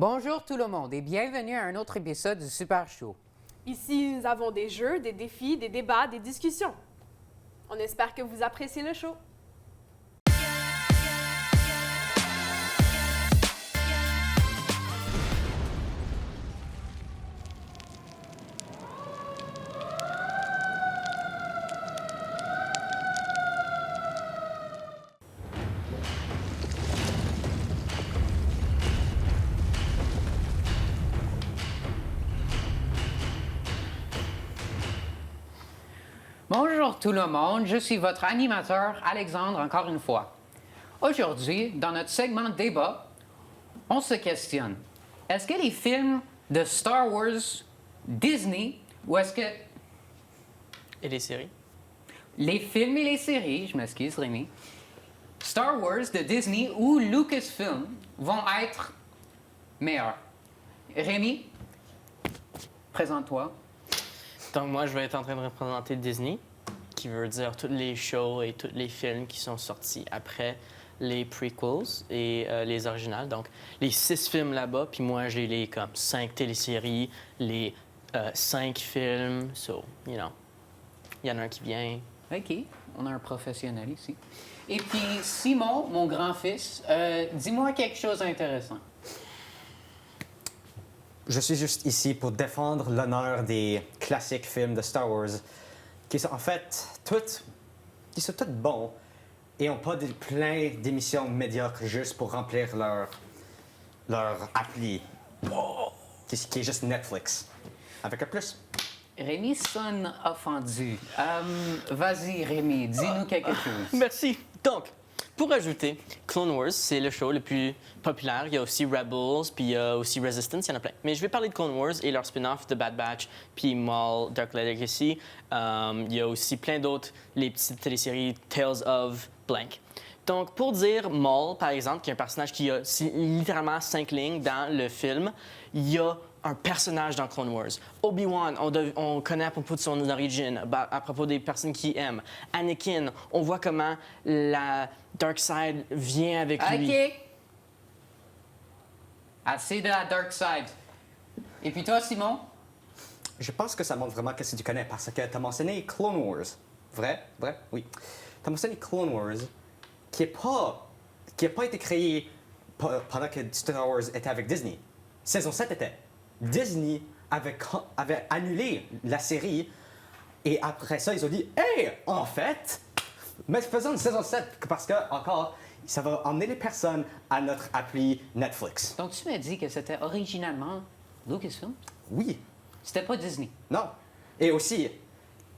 Bonjour tout le monde et bienvenue à un autre épisode du Super Show. Ici, nous avons des jeux, des défis, des débats, des discussions. On espère que vous appréciez le show. Bonjour tout le monde, je suis votre animateur Alexandre encore une fois. Aujourd'hui, dans notre segment débat, on se questionne. Est-ce que les films de Star Wars, Disney, ou est-ce que... Et les séries? Les films et les séries, je m'excuse Rémi, Star Wars de Disney ou Lucasfilm vont être meilleurs? Rémi, présente-toi. Donc moi, je vais être en train de représenter Disney, qui veut dire tous les shows et tous les films qui sont sortis après les prequels et les originales. Donc les 6 films là-bas, puis moi, j'ai les comme 5 téléséries, les 5 films. So, you know, il y en a un qui vient. OK, on a un professionnel ici. Et puis, Simon, mon grand-fils, dis-moi quelque chose d'intéressant. Je suis juste ici pour défendre l'honneur des classiques films de Star Wars, qui sont en fait tous bons et n'ont pas plein d'émissions médiocres juste pour remplir leur appli, qui est juste Netflix, avec un plus. Rémi sonne offendu. Vas-y, Rémi, dis-nous quelque chose. Merci. Donc, pour ajouter, Clone Wars, c'est le show le plus populaire. Il y a aussi Rebels, puis il y a aussi Resistance, il y en a plein. Mais je vais parler de Clone Wars et leur spin-off de Bad Batch, puis Maul, Dark Legacy. Il y a aussi plein d'autres, les petites téléséries Tales of Blank. Donc, pour dire Maul, par exemple, qui est un personnage qui a littéralement 5 lignes dans le film, il y a un personnage dans Clone Wars. Obi-Wan, on connaît à propos de son origine, à propos des personnes qui aiment. Anakin, on voit comment la Dark Side vient avec lui. OK. Assez de la Dark Side. Et puis toi, Simon? Je pense que ça montre vraiment qu'est-ce que tu connais, parce que tu as mentionné Clone Wars. Vrai? Vrai? Oui. Tu as mentionné Clone Wars, qui n'a pas été créé pendant que Star Wars était avec Disney. Saison 7 était. Disney avait annulé la série et après ça, ils ont dit « Hey, en fait, mais faisons une saison 7 parce que, encore, ça va emmener les personnes à notre appli Netflix. » Donc, tu m'as dit que c'était originalement Lucasfilm? Oui. C'était pas Disney? Non. Et aussi,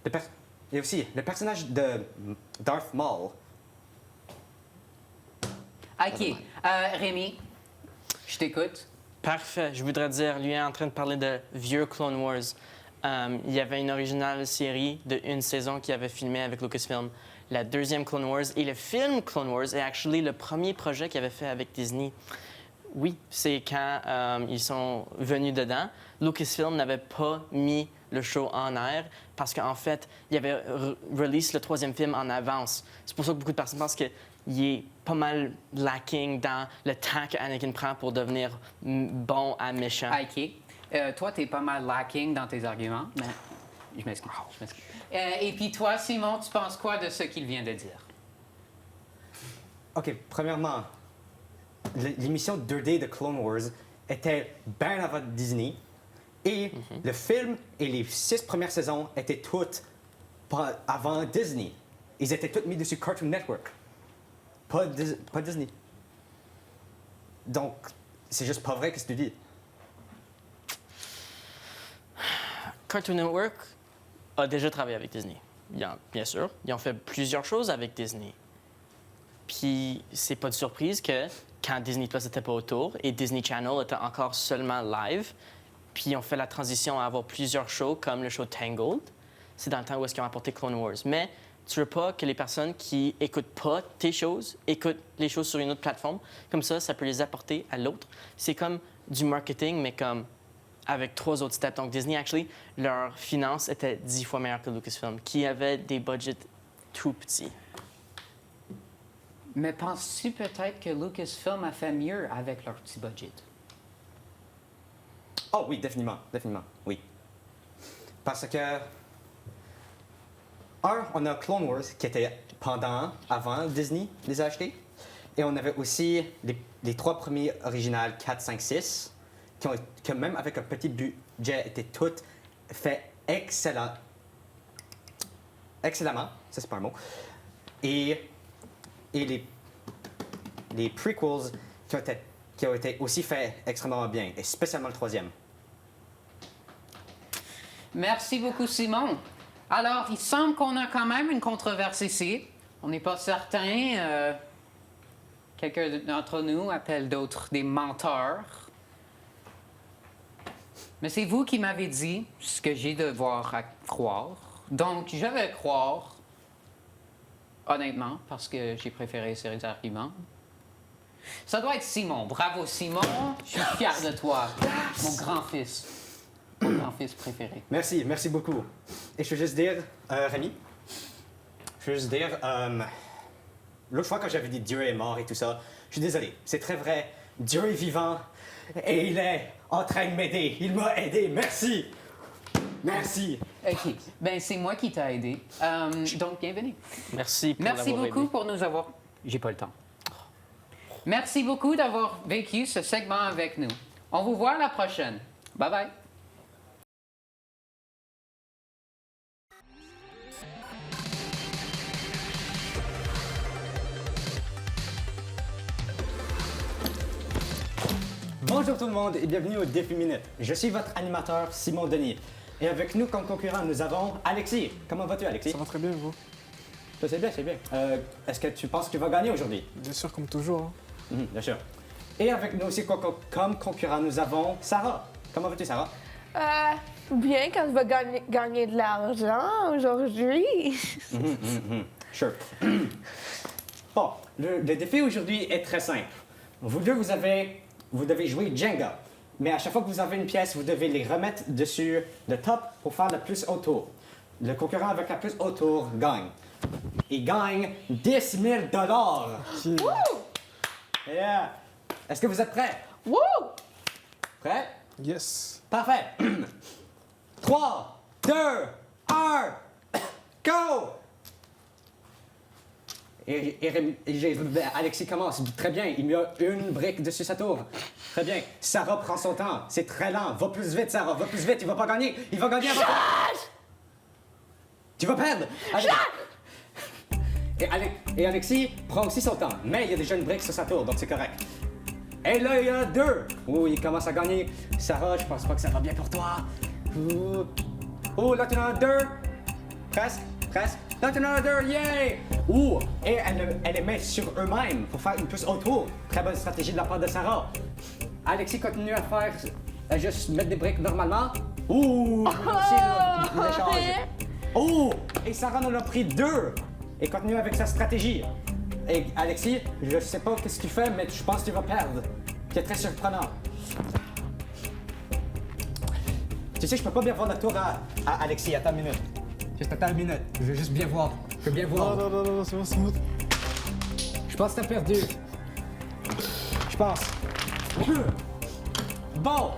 le personnage de Darth Maul. OK. Rémi, je t'écoute. Parfait. Je voudrais dire, lui est en train de parler de vieux Clone Wars. Il y avait une originale série de une saison qui avait filmé avec Lucasfilm. La deuxième Clone Wars et le film Clone Wars est actually le premier projet qu'il avait fait avec Disney. Oui, c'est quand ils sont venus dedans. Lucasfilm n'avait pas mis le show en air parce qu'en fait, il avait release le 3e film en avance. C'est pour ça que beaucoup de personnes pensent qu'il est pas mal lacking dans le temps qu'Anakin prend pour devenir bon à méchant. OK. Toi, t'es pas mal lacking dans tes arguments, mais je m'excuse. Et puis toi, Simon, tu penses quoi de ce qu'il vient de dire? OK, premièrement, l'émission 2D de Clone Wars était bien avant Disney. Et le film et les 6 premières saisons étaient toutes avant Disney. Ils étaient tous mis dessus Cartoon Network. Pas Disney. Donc, c'est juste pas vrai ce que tu dis. Cartoon Network a déjà travaillé avec Disney. Bien sûr, ils ont fait plusieurs choses avec Disney. Puis, c'est pas de surprise que quand Disney Plus n'était pas autour et Disney Channel était encore seulement live, puis on fait la transition à avoir plusieurs shows comme le show Tangled. C'est dans le temps où est-ce qu'ils ont apporté Clone Wars. Mais tu veux pas que les personnes qui écoutent pas tes choses écoutent les choses sur une autre plateforme. Comme ça peut les apporter à l'autre. C'est comme du marketing, mais comme avec 3 autres steps. Donc Disney, actually, leurs finances étaient 10 fois meilleures que Lucasfilm, qui avait des budgets tout petits. Mais penses-tu peut-être que Lucasfilm a fait mieux avec leur petit budget? Oh oui, définitivement, oui. Parce que... On a Clone Wars qui était avant Disney les a achetés. Et on avait aussi les 3 premiers originales, 4, 5, 6, qui même avec un petit budget étaient toutes fait excellemment. Ça, c'est pas un mot. Et les prequels qui ont été aussi faits extrêmement bien, et spécialement le 3e. Merci beaucoup, Simon. Alors, il semble qu'on a quand même une controverse ici. On n'est pas certain. Quelqu'un d'entre nous appelle d'autres des menteurs. Mais c'est vous qui m'avez dit ce que j'ai devoir à croire. Donc, je vais croire, honnêtement, parce que j'ai préféré ces arguments. Ça doit être Simon. Bravo, Simon. Je suis fier de toi, mon grand-fils. Mon grand-fils préféré. Merci beaucoup. Et je veux juste dire, Rémi, l'autre fois quand j'avais dit Dieu est mort et tout ça, je suis désolé, c'est très vrai. Dieu est vivant et il est en train de m'aider. Il m'a aidé, merci. Merci. OK. Ben c'est moi qui t'ai aidé. Donc, bienvenue. Merci pour Merci l'avoir beaucoup aidé. pour nous avoir... J'ai pas le temps. Merci beaucoup d'avoir vécu ce segment avec nous. On vous voit à la prochaine. Bye-bye. Bonjour tout le monde et bienvenue au Défi Minute. Je suis votre animateur Simon Denis. Et avec nous comme concurrent, nous avons Alexis. Comment vas-tu, Alexis? Ça va très bien, vous? C'est bien, c'est bien. Est-ce que tu penses que tu vas gagner aujourd'hui? Bien sûr, comme toujours. Hein. Bien sûr. Et avec nous aussi comme concurrent, nous avons Sarah. Comment vas-tu, Sarah? Bien, quand je vais gagner de l'argent aujourd'hui. Sure. Bon, le défi aujourd'hui est très simple. Vous deux, vous devez jouer Jenga. Mais à chaque fois que vous avez une pièce, vous devez les remettre dessus le top pour faire le plus haut tour. Le concurrent avec la plus haut tour gagne. Il gagne 10 000 $. Yeah. Est-ce que vous êtes prêts? Wouh! Prêts? Yes. Parfait. 3, 2, 1, go! Alexis commence. Très bien, il met une brique dessus sa tour. Très bien. Sarah prend son temps. C'est très lent. Va plus vite, Sarah. Va plus vite. Il va pas gagner. Il va gagner avant toi. Tu vas perdre. Et Alexis prend aussi son temps. Mais il y a déjà une brique sur sa tour, donc c'est correct. Et là, il y a 2. Oh, il commence à gagner. Sarah, je pense pas que ça va bien pour toi. Oh, là, tu en as 2. Presque. Là, tu en as 2. Yay! Ouh! Et elle les met sur eux-mêmes pour faire une plus haute tour. Très bonne stratégie de la part de Sarah. Alexis continue à faire... juste mettre des briques normalement. Ouh! C'est l'échange. Oh! Et Sarah en a pris 2. Et continue avec sa stratégie. Et Alexis, je sais pas ce que tu fais, mais je pense que tu vas perdre. C'est très surprenant. Tu sais, je peux pas bien voir la tour à Alexis. Attends une minute. Juste attends une minute. Je veux juste bien voir. Je veux bien voir. Non, c'est bon, c'est bon. Je pense que t'as perdu. Je pense. Bon,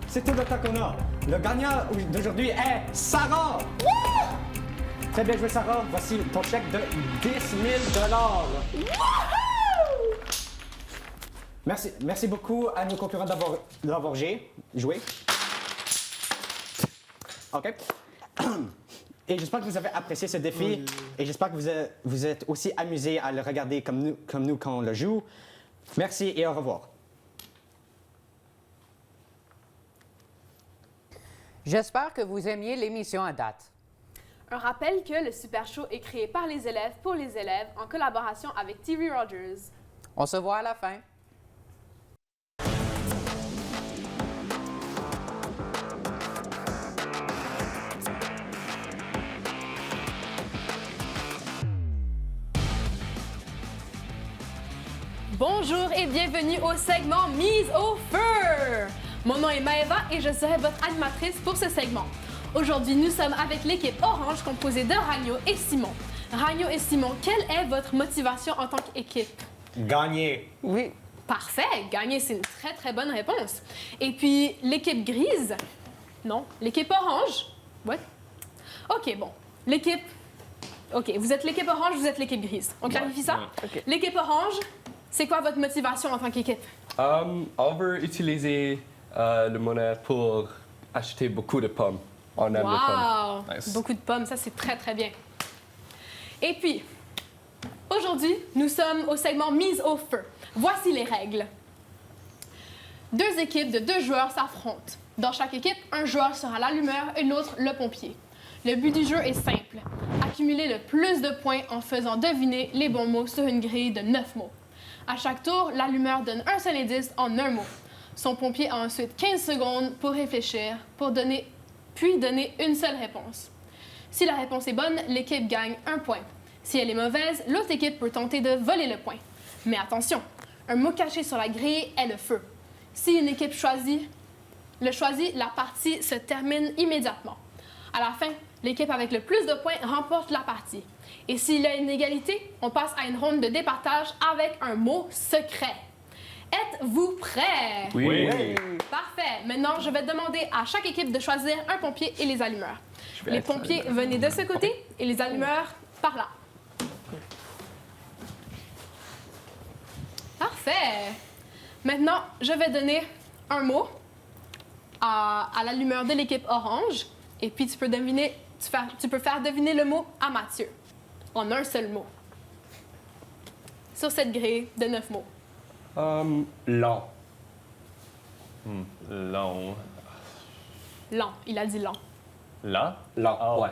c'est tout le temps qu'on a. Le gagnant d'aujourd'hui est Sarah. Très bien joué, Sarah. Voici ton chèque de 10 000 $. Merci beaucoup à nos concurrents d'avoir joué. OK. Et j'espère que vous avez apprécié ce défi. Oui. Et j'espère que vous êtes aussi amusés à le regarder comme nous quand on le joue. Merci et au revoir. J'espère que vous aimiez l'émission à date. Un rappel que le Super Show est créé par les élèves pour les élèves en collaboration avec TV Rogers. On se voit à la fin. Bonjour et bienvenue au segment Mise au feu! Mon nom est Maëva et je serai votre animatrice pour ce segment. Aujourd'hui, nous sommes avec l'équipe Orange composée de Ragno et Simon. Ragno et Simon, quelle est votre motivation en tant qu'équipe? Gagner. Oui. Parfait. Gagner, c'est une très, très bonne réponse. Et puis, l'équipe grise? Non. L'équipe orange? Ouais. OK, bon. L'équipe... OK, vous êtes l'équipe orange, vous êtes l'équipe grise. On clarifie ça? OK. L'équipe orange, c'est quoi votre motivation en tant qu'équipe? On veut utiliser le monnaie pour acheter beaucoup de pommes. On aime les Wow! pommes. Nice. Beaucoup de pommes, ça c'est très très bien. Et puis, aujourd'hui, nous sommes au segment mise au feu. Voici les règles. 2 équipes de 2 joueurs s'affrontent. Dans chaque équipe, un joueur sera l'allumeur et l'autre le pompier. Le but du jeu est simple. Accumuler le plus de points en faisant deviner les bons mots sur une grille de 9 mots. À chaque tour, l'allumeur donne un seul indice en un mot. Son pompier a ensuite 15 secondes pour réfléchir, puis donner une seule réponse. Si la réponse est bonne, l'équipe gagne 1 point. Si elle est mauvaise, l'autre équipe peut tenter de voler le point. Mais attention, un mot caché sur la grille est le feu. Si une équipe choisit, la partie se termine immédiatement. À la fin, l'équipe avec le plus de points remporte la partie. Et s'il y a une égalité, on passe à une ronde de départage avec un mot secret. Êtes-vous prêts? Oui. Parfait. Maintenant, je vais demander à chaque équipe de choisir un pompier et les allumeurs. Les pompiers, venez de ce côté et les allumeurs par là. Parfait. Maintenant, je vais donner un mot à l'allumeur de l'équipe orange et puis tu peux faire deviner le mot à Mathieu en un seul mot. Sur cette grille de 9 mots. Long. Long. Lent. Il a dit lent. Lent? Lent, Oh. ouais.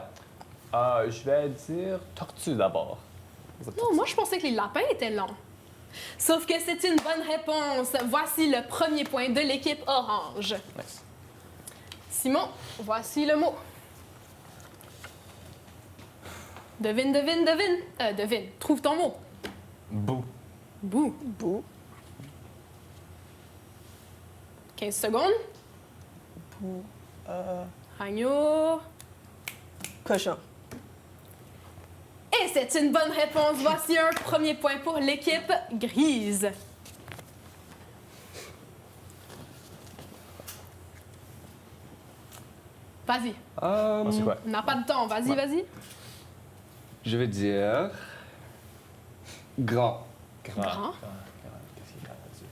Je vais dire tortue d'abord. Non, moi je pensais que les lapins étaient lents. Sauf que c'est une bonne réponse. Voici le premier point de l'équipe orange. Nice. Simon, voici le mot. Devine, devine, devine. Devine. Trouve ton mot. Bout. Bou. Bou. 15 secondes. Agneau. Cochon. Et c'est une bonne réponse. Voici un premier point pour l'équipe grise. Vas-y. C'est quoi? On n'a pas de temps. Vas-y, vas-y. Je vais dire grand. Grand. Qu'est-ce qu'il y a là-dessus?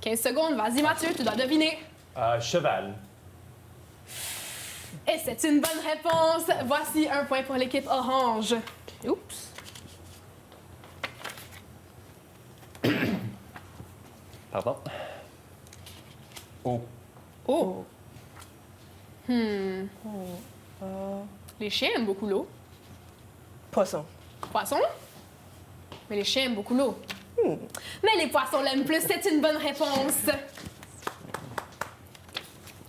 15 secondes. Vas-y, Mathieu, tu dois deviner. Cheval. Et c'est une bonne réponse. Voici un point pour l'équipe orange. Oups. Pardon? Oh. Oh. Les chiens aiment beaucoup l'eau. Poisson. Poisson? Mais les chiens aiment beaucoup l'eau. Mais les poissons l'aiment plus. C'est une bonne réponse.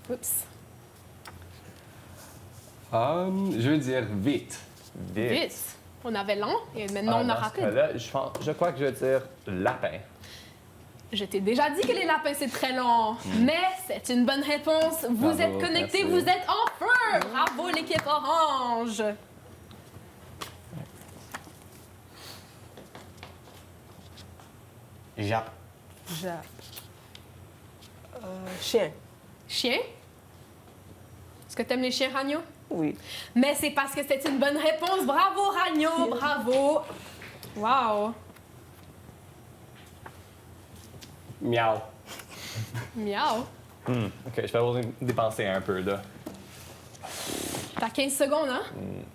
Oups. Je veux dire vite. Vite. On avait lent et maintenant on a Dans ce rapide. cas-là, je crois que je vais dire lapin. Je t'ai déjà dit que les lapins, c'est très lent. Mais c'est une bonne réponse. Vous Bravo, êtes connectés, merci. vous êtes en feu. Bravo, l'équipe orange. Jappe. Jappe. Chien. Chien? Est-ce que t'aimes les chiens, Ragno? Oui. Mais c'est parce que c'est une bonne réponse. Bravo, Ragno. Bravo. Wow. Miaou. Miaou. OK, je vais vous dépenser un peu, là. T'as 15 secondes, hein?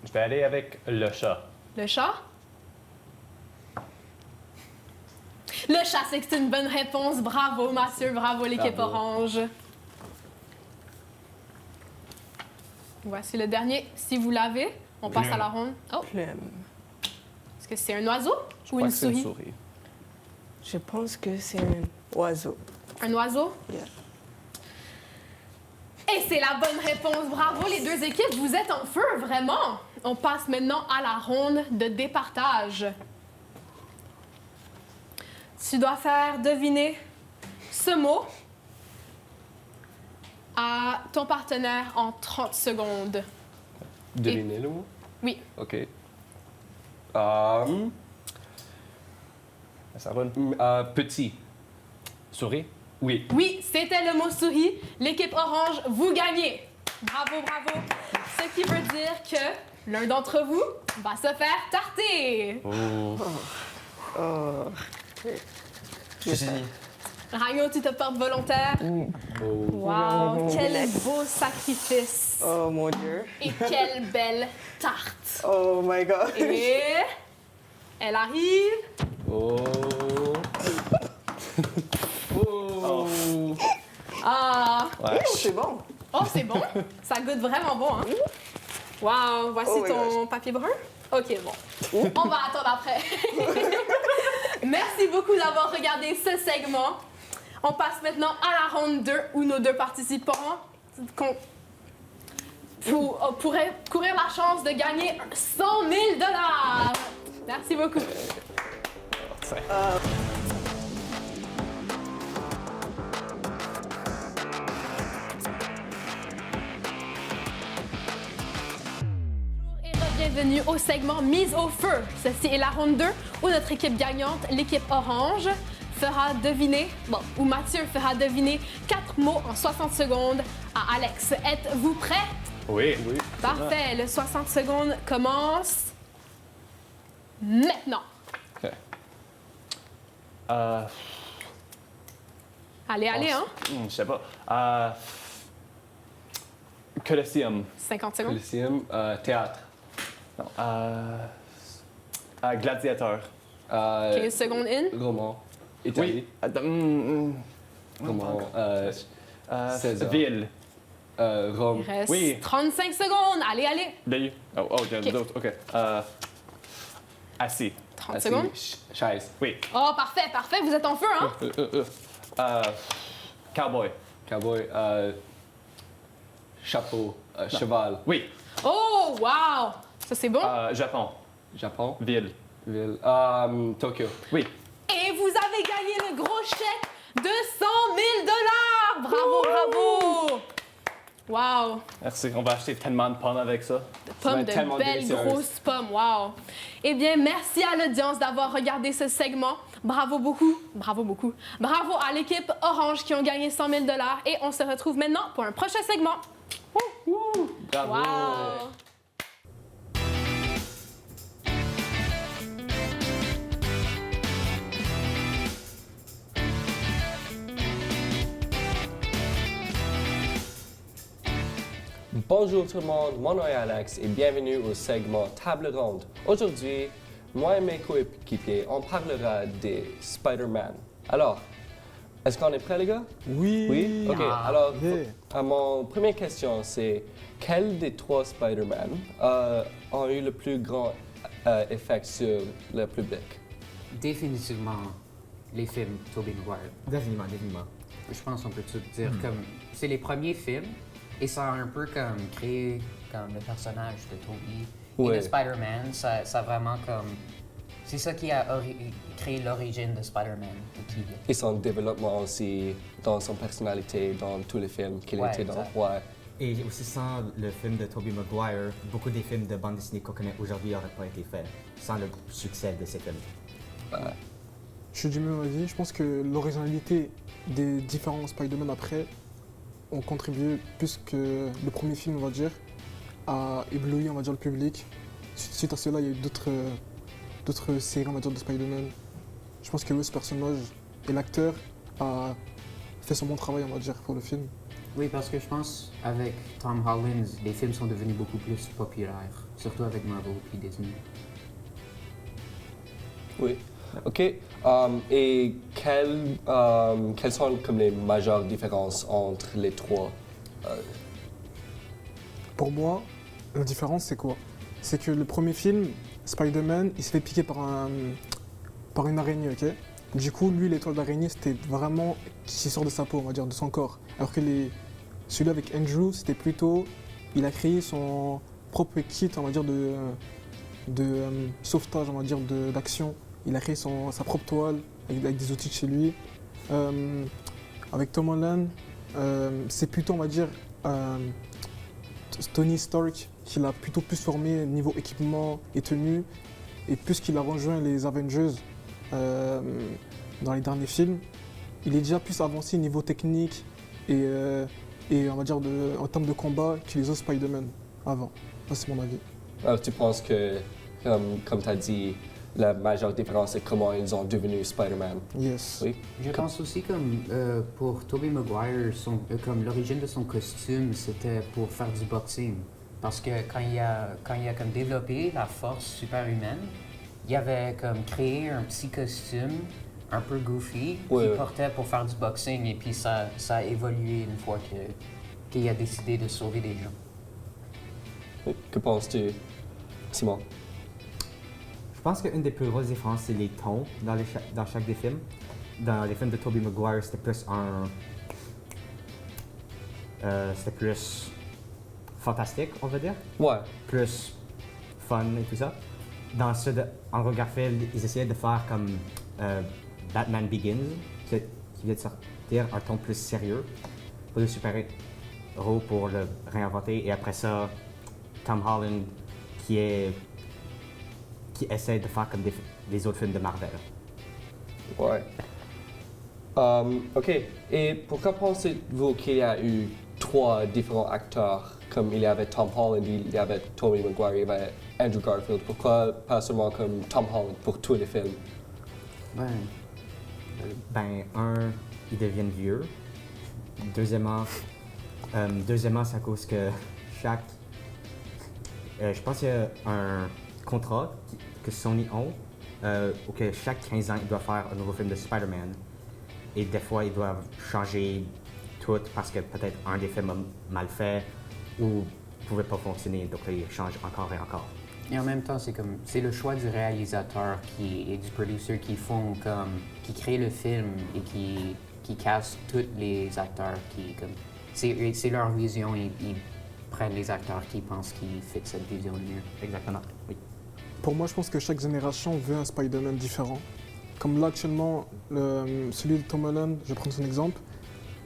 Je vais aller avec le chat. Le chat? Le chat, c'est une bonne réponse. Bravo, Mathieu. Bravo, l'équipe Bravo. orange. Voici le dernier. Si vous l'avez, on passe à la ronde. Oh, Plume. est-ce que c'est un oiseau Je ou crois une que c'est souris? une souris. Je pense que c'est un oiseau. Un oiseau? Yeah. Et c'est la bonne réponse. Bravo, les deux équipes. Vous êtes en feu, vraiment. On passe maintenant à la ronde de départage. Tu dois faire deviner ce mot à ton partenaire en 30 secondes. Deviner le mot? Oui. OK. Ça roule. Petit. Souris. Oui. Oui, c'était le mot souris. L'équipe orange, vous gagnez. Bravo, bravo. Ce qui veut dire que l'un d'entre vous va se faire tarter. Ragno, tu te portes volontaire. Wow, quel beau sacrifice. Oh mon Dieu. Et quelle belle tarte. Oh my God. Et elle arrive. Oh. Oh. Ah, Oh, c'est bon. oh, c'est bon. Ça goûte vraiment bon, hein? Wow, voici Oh my ton papier brun. OK, bon. On va attendre après. Merci beaucoup d'avoir regardé ce segment. On passe maintenant à la ronde 2 où nos deux participants pourraient courir la chance de gagner 100 000 $. Merci beaucoup. Bienvenue au segment Mise au feu. Ceci est la ronde 2 où notre équipe gagnante, l'équipe orange, fera deviner, ou Mathieu fera deviner 4 mots en 60 secondes à Alex. Êtes-vous prêts? Oui. Parfait. Le 60 secondes commence maintenant. OK. Allez, hein? Je sais pas. Colosseum. 50 secondes. Coliseum. Théâtre. Non. Gladiateur. 15 secondes in. Roman. Oui. Italie. Roman. César. Ville. Rome. Il reste Oui. 35 secondes. Allez. Lieu. J'ai d'autres. OK. Assis. 30 Assis. secondes. Chaise. Oui. Oh, parfait. Vous êtes en feu, hein? Cowboy. Cowboy. Chapeau. Cheval. Oui. Oh, wow! Ça, c'est bon. Japon. Japon. Ville. Ville. Tokyo. Oui. Et vous avez gagné le gros chèque de 100 000 $. Bravo! Wow! Merci. On va acheter tellement de pommes avec ça. Pommes être tellement de belles délicieuse. grosses pommes, wow! Eh bien, merci à l'audience d'avoir regardé ce segment. Bravo beaucoup. Bravo à l'équipe Orange qui ont gagné 100 000 $. Et on se retrouve maintenant pour un prochain segment. Bravo. Wow! Bonjour tout le monde, mon nom est Alex et bienvenue au segment Table ronde. Aujourd'hui, moi et mes coéquipiers, on parlera des Spider-Man. Alors, est-ce qu'on est prêts les gars? Oui. Oui? Ok, alors, Yeah. mon première question c'est, quel des 3 Spider-Man ont eu le plus grand effet sur le public? Définitivement, les films Tobey Maguire. Définitivement. Je pense qu'on peut tout dire comme... C'est les premiers films et ça a un peu comme créé comme le personnage de Tobey. Ouais. Et de Spider-Man, ça a vraiment comme... C'est ça qui a créé l'origine de Spider-Man. de qui il est. Et son développement aussi dans son personnalité, dans tous les films qu'il Ouais, était dans. exact. Ouais. Et aussi sans le film de Tobey Maguire, beaucoup des films de bande dessinée qu'on connaît aujourd'hui n'auraient pas été faits sans le succès de ces films. Je suis du même avis. Je pense que l'originalité des différents Spider-Man après ont contribué plus que le premier film, on va dire, à éblouir, on va dire, le public. Suite à cela, il y a eu d'autres séries, on va dire, de Spider-Man. Je pense que ce personnage et l'acteur a fait son bon travail, on va dire, pour le film. Oui, parce que je pense avec Tom Holland, les films sont devenus beaucoup plus populaires, surtout avec Marvel et Disney. Oui. OK. Et quelles sont comme les majeures différences entre les 3? Pour moi, la différence, c'est quoi? C'est que le premier film, Spider-Man, il se fait piquer par une araignée, ok? Du coup, lui, l'étoile d'araignée, c'était vraiment qui sort de sa peau, on va dire, de son corps. Alors que celui avec Andrew, c'était plutôt, il a créé son propre kit, on va dire, de sauvetage, on va dire, d'action. Il a créé sa propre toile avec des outils de chez lui. Avec Tom Holland, c'est plutôt, on va dire, Tony Stark qui l'a plutôt plus formé niveau équipement et tenue. Et plus qu'il a rejoint les Avengers, dans les derniers films, il est déjà plus avancé niveau technique et on va dire en termes de combat que les autres Spider-Man avant. Ça, c'est mon avis. Alors, tu penses que, comme tu as dit, la majeure différence, c'est comment ils sont devenus Spider-Man? Yes. Oui. Je pense aussi comme pour Tobey Maguire, comme l'origine de son costume, c'était pour faire du boxing. Parce que quand il a comme développé la force superhumaine, il avait comme créé un petit costume un peu goofy qu'il portait pour faire du boxing et puis ça a évolué une fois qu'il a décidé de sauver des gens. Oui. Que penses-tu, Simon? Je pense qu'une des plus grosses différences, c'est les tons dans chaque des films. Dans les films de Tobey Maguire, c'était plus c'était plus fantastique, on va dire. Ouais. Plus fun et tout ça. Dans ceux de Andrew Garfield, ils essayaient de faire comme Batman Begins, qui vient de sortir un ton plus sérieux pour le super-héros pour le réinventer. Et après ça, Tom Holland qui essaie de faire comme des autres films de Marvel. Ouais. OK. Et pourquoi pensez-vous qu'il y a eu 3 différents acteurs, comme il y avait Tom Holland, il y avait Tobey Maguire, il y avait Andrew Garfield? Pourquoi pas seulement comme Tom Holland pour tous les films? Ils deviennent vieux. Deuxièmement, c'est à cause que je pense qu'il y a un contrat que Sony ont, où que chaque 15 ans, ils doivent faire un nouveau film de Spider-Man. Et des fois, ils doivent changer tout parce que peut-être un des films a mal fait ou ne pouvait pas fonctionner. Donc, ils changent encore et encore. Et en même temps, c'est le choix du réalisateur et du producer qui créent le film et qui cassent tous les acteurs c'est leur vision et ils prennent les acteurs qui pensent qu'ils fit cette vision mieux. Exactement, oui. Pour moi, je pense que chaque génération veut un Spider-Man différent. Comme là, actuellement, celui de Tom Holland, je vais prendre son exemple,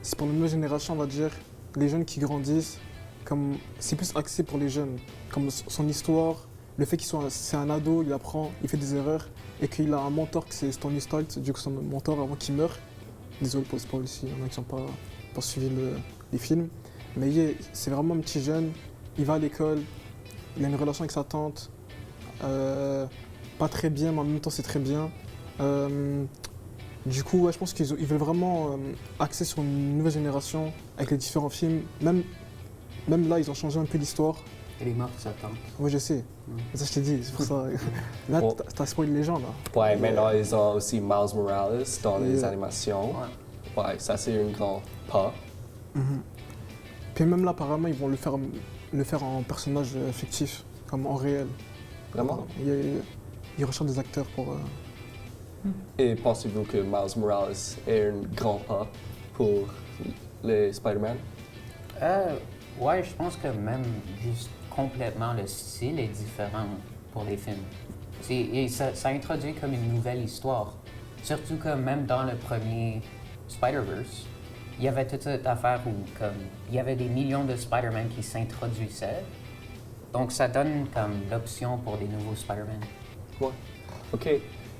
c'est pour la nouvelle génération, on va dire, les jeunes qui grandissent, comme c'est plus axé pour les jeunes, comme son histoire, le fait c'est un ado, il apprend, il fait des erreurs, et qu'il a un mentor, que c'est Tony Stark, du coup son mentor avant qu'il meure. Désolé pour le spoil ici, il y en a qui n'ont pas suivi les films. Mais c'est vraiment un petit jeune, il va à l'école, il a une relation avec sa tante, pas très bien, mais en même temps c'est très bien. Du coup, ouais, je pense qu'ils veulent vraiment axer sur une nouvelle génération avec les différents films. Même là, ils ont changé un peu l'histoire. Elle est morte, sa tante. Oui, je sais. Ça, je t'ai dit, c'est pour ça. Là, t'as spoilé les gens, là. Ouais, maintenant, ils ont aussi Miles Morales dans les animations. Ouais, ça, c'est un grand pas. Puis même là, apparemment, ils vont le faire en personnage fictif, comme en réel. Vraiment? Ils recherchent des acteurs pour... Et pensez-vous que Miles Morales est un grand pas pour les Spider-Man? Ouais, je pense que même juste complètement le style est différent pour les films. Et ça introduit comme une nouvelle histoire. Surtout que même dans le premier Spider-Verse, il y avait toute cette affaire où il y avait des millions de Spider-Man qui s'introduisaient. Donc ça donne comme l'option pour des nouveaux Spider-Man. Ouais. OK.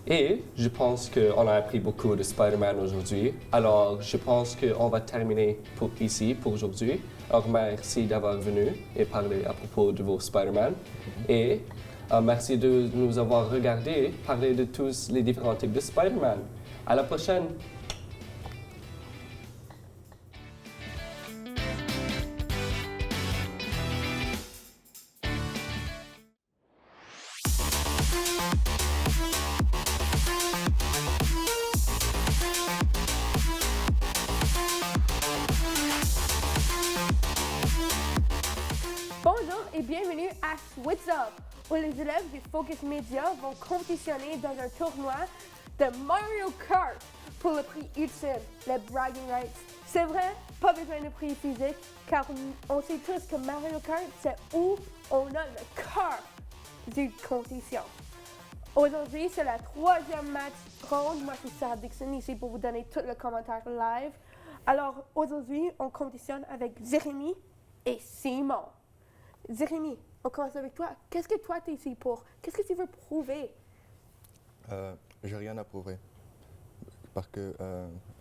Et je pense qu'on a appris beaucoup de Spider-Man aujourd'hui. Alors, je pense qu'on va terminer ici pour aujourd'hui. Alors, merci d'avoir venu et parlé à propos de vos Spider-Man. Et merci de nous avoir regardé parler de tous les différents types de Spider-Man. À la prochaine! Bonjour et bienvenue à Switch Up, où les élèves du Focus Media vont compétitionner dans un tournoi de Mario Kart pour le prix ultime, le Bragging Rights. C'est vrai, pas besoin de prix physique, car on sait tous que Mario Kart, c'est où on a le cœur du compétition. Aujourd'hui, c'est la 3e match ronde. Moi, je suis Sarah Dixon ici pour vous donner tout le commentaire live. Alors, aujourd'hui, on compétitionne avec Jérémy et Simon. Jérémy, on commence avec toi. Qu'est-ce que toi, tu es ici pour? Qu'est-ce que tu veux prouver? J'ai rien à prouver. Parce que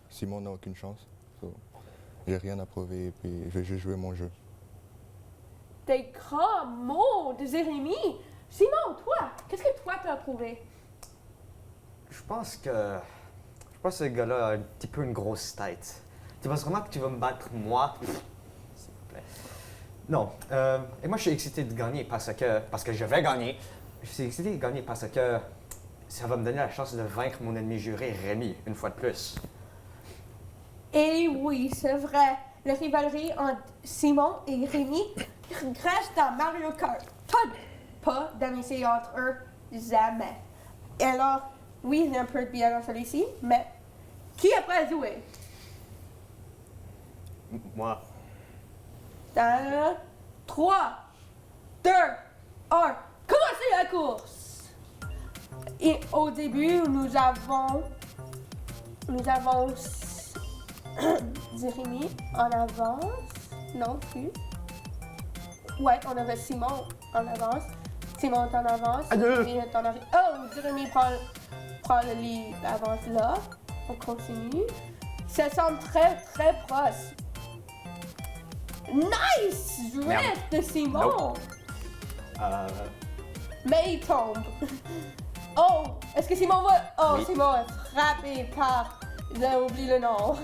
Simon n'a aucune chance. So, j'ai rien à prouver et puis je vais juste jouer mon jeu. Des grands mots de Jérémy. Simon, toi, qu'est-ce que toi t'as prouvé? Je pense que ce gars-là a un petit peu une grosse tête. Tu penses vraiment que tu vas me battre, moi? S'il te plaît. Non. Et moi, je suis excité de gagner parce que je vais gagner. Je suis excité de gagner parce que ça va me donner la chance de vaincre mon ennemi juré, Rémi, une fois de plus. Et oui, c'est vrai. La rivalité entre Simon et Rémi reste dans Mario Kart. Pas d'amitié entre eux, jamais. Et alors, oui, il y a un peu de bien dans celui-ci, mais qui est prêt à jouer? Moi. Dans 3, 2, 1, commencez la course! Et au début, nous avons Jérémy en avance. Non plus. Ouais, on avait Simon en avance. Simon est en avance. Jérémy est en arrière. Oh, Jérémy prend le lead avance là. On continue. Ça semble très, très proche. Nice drift de Simon! Mais il tombe. Oh, est-ce que Simon va... Oh, Oui. Simon est frappé par... J'ai oublié le nom.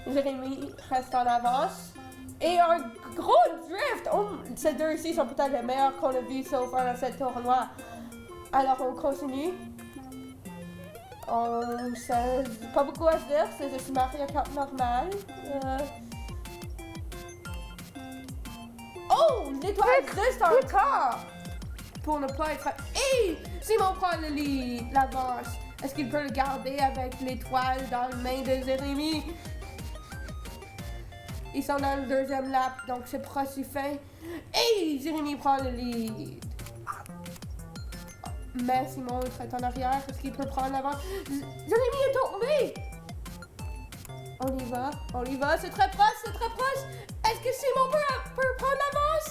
Jérémy reste en avance. Et un gros drift. Oh, ces deux-ci sont peut-être les meilleurs qu'on a vus so far dans ce tournoi. Alors, on continue. C'est pas beaucoup à se dire, c'est juste Mario Kart normal. Oh, l'étoile reste encore! Pour ne pas être... Hey! Simon prend le lead, l'avance. Est-ce qu'il peut le garder avec l'étoile dans la main de Jérémy? Ils sont dans le deuxième lap, donc c'est proche du fin. Hey! Jérémy prend le lead. Mais Simon est en arrière. Est-ce qu'il peut prendre l'avance? Jérémy est tombé! On y va, c'est très proche, c'est très proche. Est-ce que Simon peut prendre l'avance?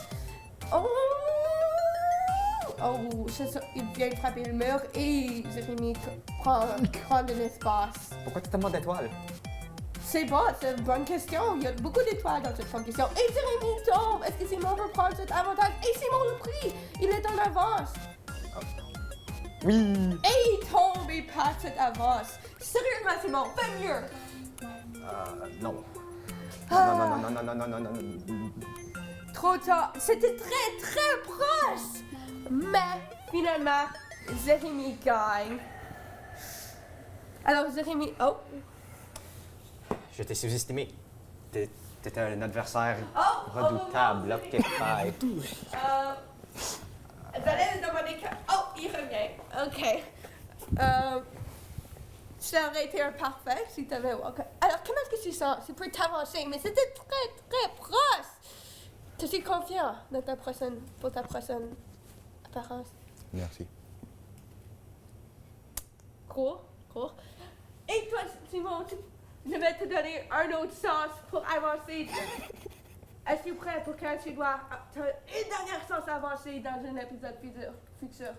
Oh, c'est ça, il vient de frapper le mur et Jérémy prend de l'espace. Pourquoi tu te demandes d'étoiles? C'est une bonne question. Il y a beaucoup d'étoiles dans cette compétition. Et Jérémy tombe. Est-ce que Simon peut prendre cet avantage? Et Simon le prit. Il est en avance. Oui! Et il tombe et passe cette avance. Sérieusement, Simon, fais mieux. Non. Non. Trop tard. C'était très, très proche. Mais finalement, Jérémy gagne. Alors, Jérémy... Oh! Je t'ai sous-estimé. T'étais un adversaire Oh, redoutable. Ok, bye. J'allais demander que... Oh, il revient. OK. Ça aurait été un parfait si tu avais... OK. Alors, comment est-ce que tu sens? Tu peux t'avancer, mais c'était très, très proche. Je suis confiant dans pour ta prochaine apparence. Merci. Cours. Et toi, Simon, je vais te donner un autre sens pour avancer. Est-ce que tu es prêt pour quand tu dois... Tu as une dernière chance d'avancer dans un épisode futur?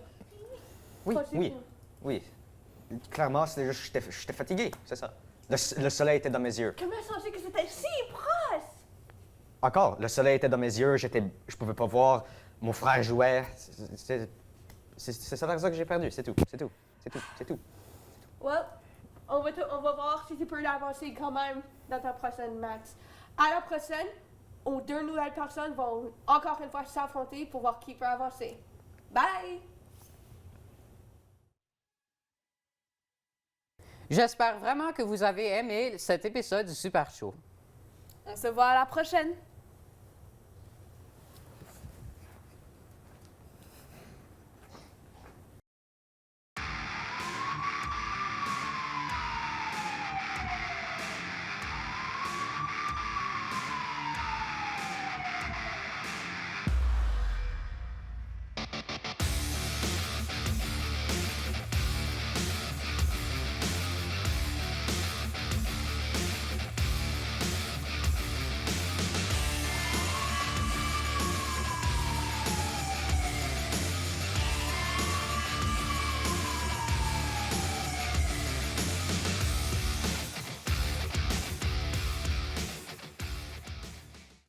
Oui. Clairement, c'était juste que j'étais fatigué, c'est ça. Le soleil était dans mes yeux. Comment sens-tu que c'était si proche? Encore, le soleil était dans mes yeux, je pouvais pas voir, mon frère jouait. C'est ça la raison que j'ai perdu, c'est tout. Well, on va voir si tu peux l'avancer quand même dans ta prochaine match. À la prochaine, deux nouvelles personnes vont encore une fois s'affronter pour voir qui peut avancer. Bye! J'espère vraiment que vous avez aimé cet épisode du Super Show. On se voit à la prochaine.